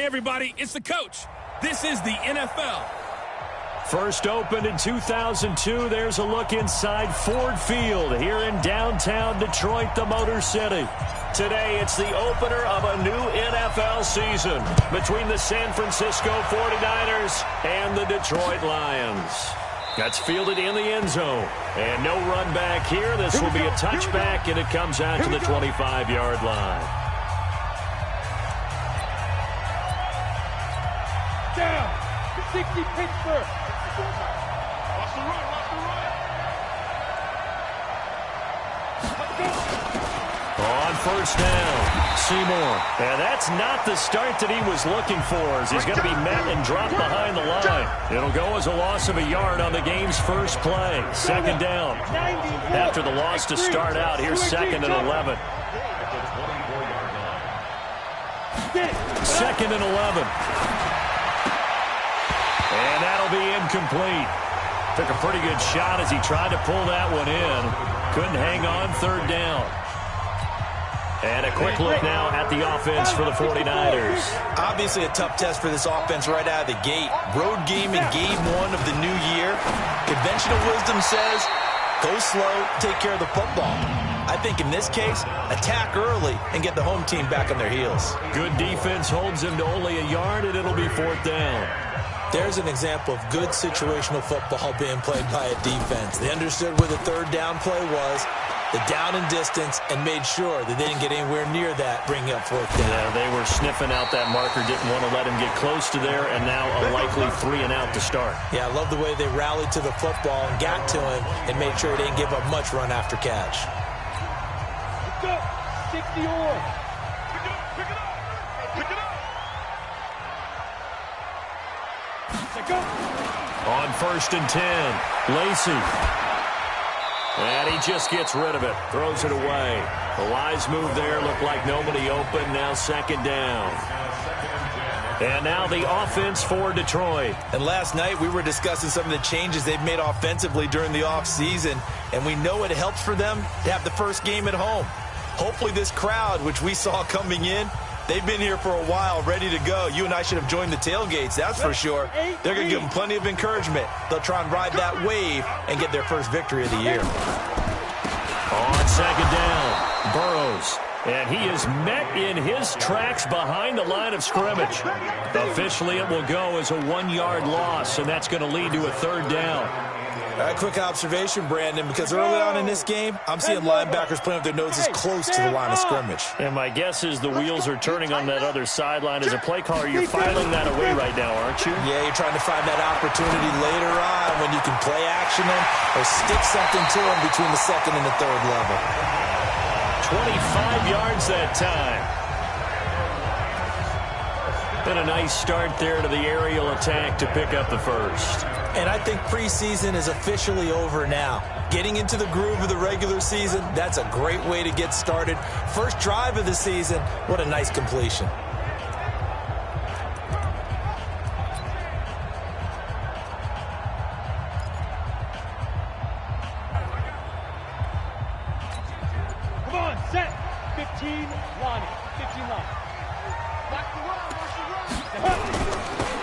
Hey, everybody, it's the coach. This is the NFL. First opened in 2002, there's a look inside Ford Field here in downtown Detroit, the Motor City. Today, it's the opener of a new NFL season between the San Francisco 49ers and the Detroit Lions. That's fielded in the end zone. And no run back here. This will be a touchback, and it comes out to the 25-yard line. Down. 60 Pittsburgh. Watch the run. On first down, Seymour. And that's not the start that he was looking for, as he's going to be met and dropped behind the line. It'll go as a loss of a yard on the game's first play. Second down. After the loss to start out, here's 2nd and 11. 2nd and 11. And that'll be incomplete. Took a pretty good shot as he tried to pull that one in. Couldn't hang on, 3rd down. And a quick look now at the offense for the 49ers. Obviously a tough test for this offense right out of the gate. Road game in game 1 of the new year. Conventional wisdom says, go slow, take care of the football. I think in this case, attack early and get the home team back on their heels. Good defense holds him to only a yard, and it'll be 4th down. There's an example of good situational football being played by a defense. They understood where the 3rd down play was, the down and distance, and made sure that they didn't get anywhere near that, bringing up 4th down. Yeah, they were sniffing out that marker, didn't want to let him get close to there, and now a likely 3 and out to start. Yeah, I love the way they rallied to the football and got to him and made sure they didn't give up much run after catch. Let's go. 60 or. Pick it up. On 1st and 10, Lacy. And he just gets rid of it, throws it away. The wise move there, looked like nobody open, now 2nd down. And now the offense for Detroit. And last night we were discussing some of the changes they've made offensively during the offseason, and we know it helps for them to have the first game at home. Hopefully this crowd, which we saw coming in, they've been here for a while, ready to go. You and I should have joined the tailgates, that's for sure. They're going to give them plenty of encouragement. They'll try and ride that wave and get their first victory of the year. On 2nd down, Burrows. And he is met in his tracks behind the line of scrimmage. Officially, it will go as a 1-yard loss, and that's going to lead to a 3rd down. Quick observation, Brandon, because early on in this game, I'm seeing linebackers playing with their noses close to the line of scrimmage. And my guess is the wheels are turning on that other sideline. As a play caller, you're filing that away right now, aren't you? Yeah, you're trying to find that opportunity later on when you can play action them or stick something to them between the 2nd and the 3rd level. 25 yards that time. Been a nice start there to the aerial attack to pick up the first. And I think preseason is officially over now. Getting into the groove of the regular season, that's a great way to get started. First drive of the season, what a nice completion. Come on, set. 15 line. 15 line.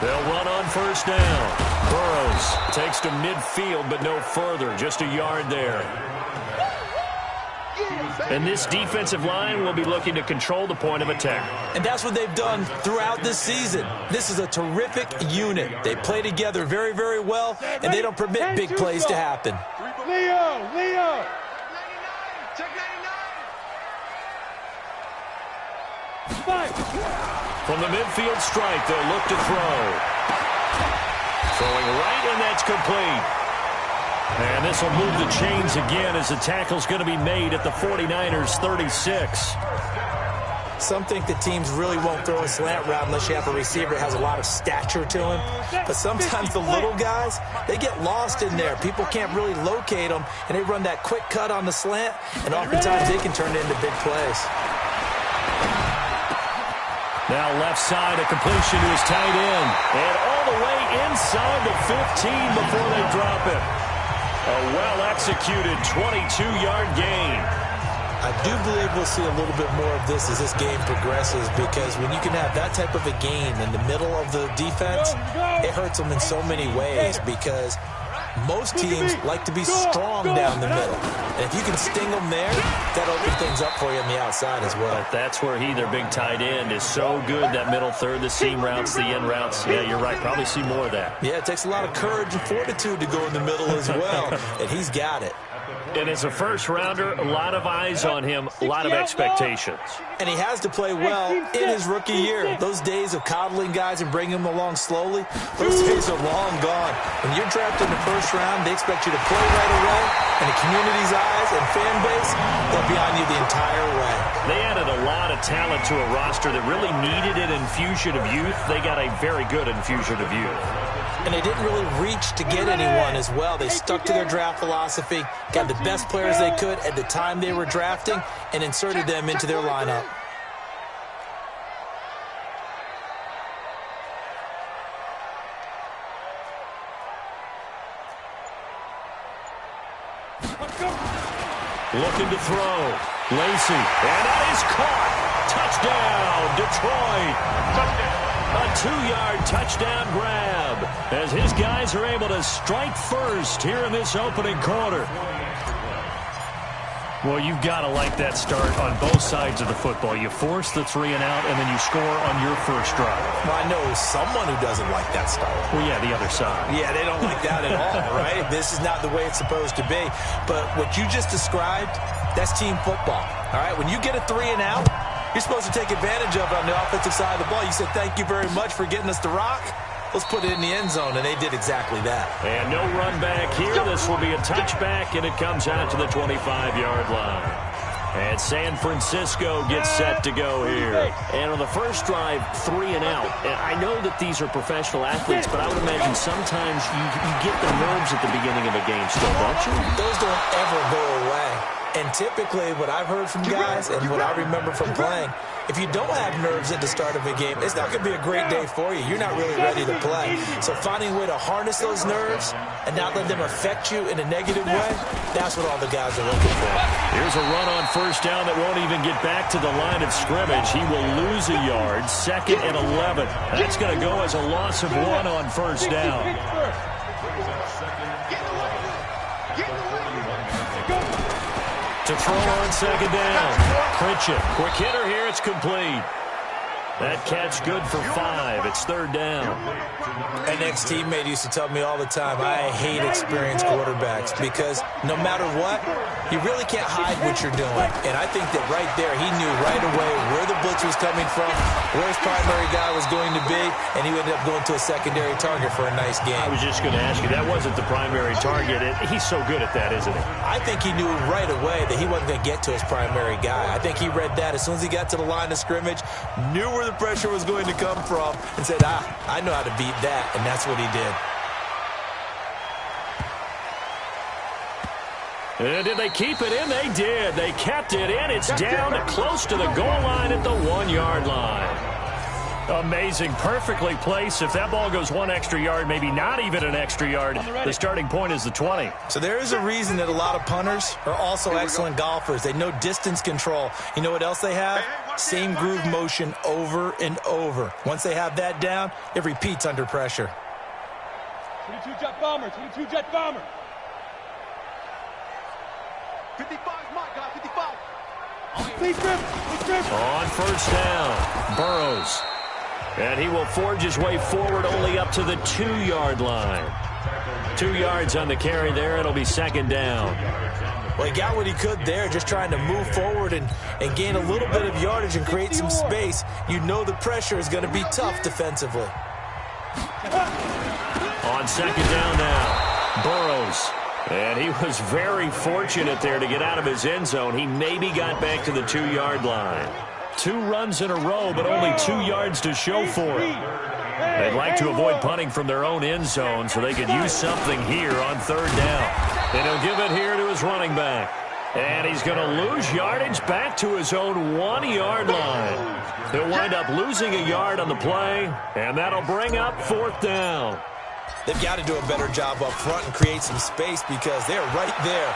They'll run on 1st down. Burrows takes to midfield, but no further. Just a yard there. And this defensive line will be looking to control the point of attack. And that's what they've done throughout this season. This is a terrific unit. They play together very, very well, and they don't permit big plays to happen. Leo. From the midfield strike, they'll look to throw. Throwing right, and that's complete. And this will move the chains again as the tackle's going to be made at the 49ers 36. Some think that teams really won't throw a slant route unless you have a receiver that has a lot of stature to him. But sometimes the little guys, they get lost in there. People can't really locate them, and they run that quick cut on the slant, and oftentimes they can turn it into big plays. Now left side, a completion to his tight end. And all the way inside the 15 before they drop it. A well-executed 22-yard gain. I do believe we'll see a little bit more of this as this game progresses, because when you can have that type of a gain in the middle of the defense, it hurts them in so many ways, because most teams like to be strong down the middle. And if you can sting them there, that opens things up for you on the outside as well. But that's where their big tight end, is so good, that middle third, the seam routes, the in routes. Yeah, you're right. Probably see more of that. Yeah, it takes a lot of courage and fortitude to go in the middle as well, and he's got it. And as a first-rounder, a lot of eyes on him, a lot of expectations. And he has to play well in his rookie year. Those days of coddling guys and bringing them along slowly, those days are long gone. When you're drafted in the first round, they expect you to play right away, and the community's eyes and fan base, they'll be on you the entire way. They added a lot of talent to a roster that really needed an infusion of youth. They got a very good infusion of youth. And they didn't really reach to get anyone as well. They stuck to their draft philosophy, got the best players they could at the time they were drafting, and inserted them into their lineup. Looking to throw. Lacey. And that is caught. Touchdown, Detroit. A 2-yard touchdown grab as his guys are able to strike first here in this opening quarter. Well, you've got to like that start on both sides of the football. You force the 3 and out, and then you score on your first drive. Well, I know someone who doesn't like that start. Well, yeah, the other side. Yeah, they don't like that at all, right? This is not the way it's supposed to be. But what you just described, that's team football, all right? When you get a 3 and out, you're supposed to take advantage of it on the offensive side of the ball. You said, thank you very much for getting us the rock. Let's put it in the end zone, and they did exactly that. And no run back here. This will be a touchback, and it comes out to the 25-yard line. And San Francisco gets set to go here. And on the first drive, 3 and out. And I know that these are professional athletes, but I would imagine sometimes you get the nerves at the beginning of a game still, don't you? Those don't ever go away. And typically, what I've heard from guys and what I remember from playing, if you don't have nerves at the start of a game, it's not going to be a great day for you. You're not really ready to play. So finding a way to harness those nerves and not let them affect you in a negative way, that's what all the guys are looking for. Here's a run on first down that won't even get back to the line of scrimmage. He will lose a yard, 2nd and 11. That's going to go as a loss of 1 on first down. To throw on 2nd down. Pritchett, quick hitter here, it's complete. That catch good for 5. It's 3rd down. An ex-teammate used to tell me all the time, I hate experienced quarterbacks because no matter what, you really can't hide what you're doing. And I think that right there, he knew right away where the blitz was coming from, where his primary guy was going to be, and he ended up going to a secondary target for a nice game. I was just going to ask you, that wasn't the primary target. He's so good at that, isn't he? I think he knew right away that he wasn't going to get to his primary guy. I think he read that as soon as he got to the line of scrimmage, knew where the pressure was going to come from, and said, I know how to beat that, and that's what he did. And did they keep it in? They did. They kept it in. It's down to close to the goal line at the 1-yard line. Amazing. Perfectly placed. If that ball goes 1 extra yard, maybe not even an extra yard, the starting point is the 20. So there is a reason that a lot of punters are also excellent golfers. They know distance control. You know what else they have? Same groove motion over and over. Once they have that down, it repeats under pressure. 22 jet bomber, 22 jet bomber. 55, my guy, 55. Please grip. On first down, Burrows. And he will forge his way forward only up to the 2-yard line. 2 yards on the carry there. It'll be 2nd down. Well, he got what he could there, just trying to move forward and gain a little bit of yardage and create some space. You know the pressure is going to be tough defensively. On 2nd down now, Burrows. And he was very fortunate there to get out of his end zone. He maybe got back to the 2-yard line. 2 runs in a row, but only 2 yards to show for it. They'd like to avoid punting from their own end zone so they could use something here on 3rd down. And he'll give it here to his running back. And he's going to lose yardage back to his own 1-yard line. He'll wind up losing a yard on the play, and that'll bring up 4th down. They've got to do a better job up front and create some space because they're right there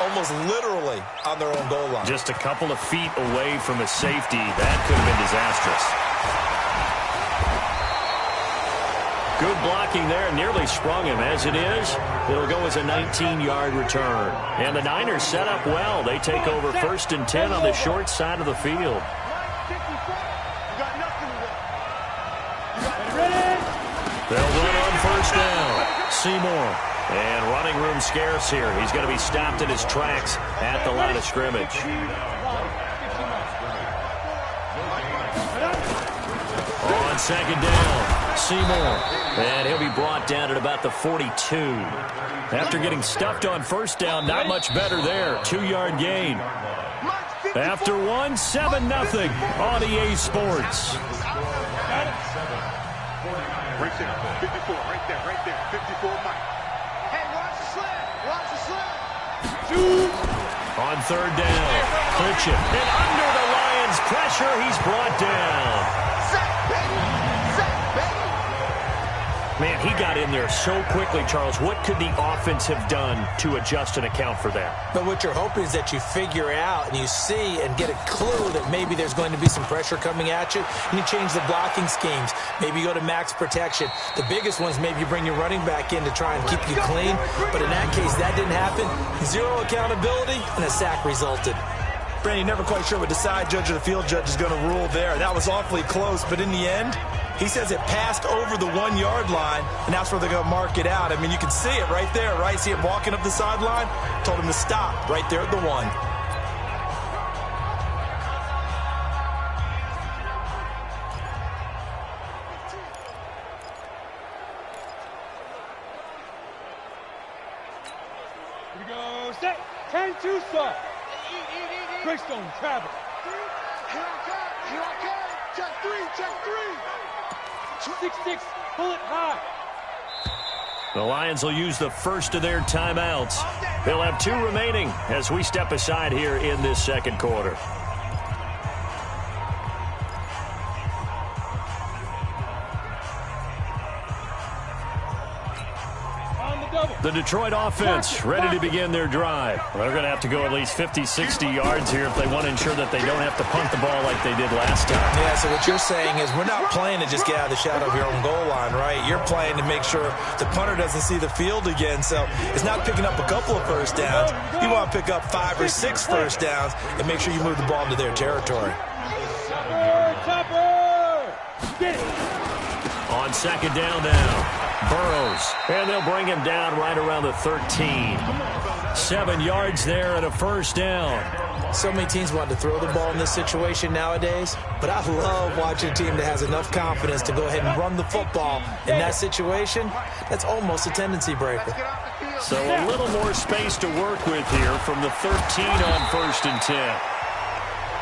almost literally on their own goal line. Just a couple of feet away from a safety. That could have been disastrous. Good blocking there. Nearly sprung him. As it is, it'll go as a 19-yard return. And the Niners set up well. They take over 1st and 10 on the short side of the field. They'll run on 1st down. Seymour. And running room scarce here. He's going to be stopped in his tracks at the line of scrimmage. On 2nd down, Seymour. And he'll be brought down at about the 42. After getting stuffed on 1st down, not much better there. 2-yard gain. After 1, 7-0 on EA Sports. Right there, 54, right there, 54, Mike. Hey, watch the slant, watch the slant. On 3rd down, Clinch it. And under the Lions' pressure, he's brought down. Sack, baby, sack, baby. Man, he got in there so quickly, Charles. What could the offense have done to adjust and account for that? But what you're hoping is that you figure out and you see and get a clue that maybe there's going to be some pressure coming at you, and you change the blocking schemes. Maybe you go to max protection. The biggest ones, maybe you bring your running back in to try and keep you clean. But in that case, that didn't happen. 0 accountability, and a sack resulted. Brandon, you're never quite sure what the side judge or the field judge is going to rule there. That was awfully close, but in the end, he says it passed over the 1-yard line, and that's where they're going to mark it out. I mean, you can see it right there, right? See him walking up the sideline? Told him to stop right there at the 1. Here we go, set, 10-2 stop. Greystone, travel. Here I come, check 3. 6-6, pull it high. The Lions will use the first of their timeouts. They'll have 2 remaining as we step aside here in this 2nd quarter. The Detroit offense ready to begin their drive. They're going to have to go at least 50, 60 yards here if they want to ensure that they don't have to punt the ball like they did last time. Yeah, so what you're saying is we're not playing to just get out of the shadow of your own goal line, right? You're playing to make sure the punter doesn't see the field again. So it's not picking up a couple of 1st downs. You want to pick up 5 or 6 1st downs and make sure you move the ball into their territory. Topper! Get it! On 2nd down now, Burrows. And they'll bring him down right around the 13. 7 yards there and a 1st down. So many teams want to throw the ball in this situation nowadays, but I love watching a team that has enough confidence to go ahead and run the football. In that situation, that's almost a tendency breaker. So a little more space to work with here from the 13 on 1st and 10.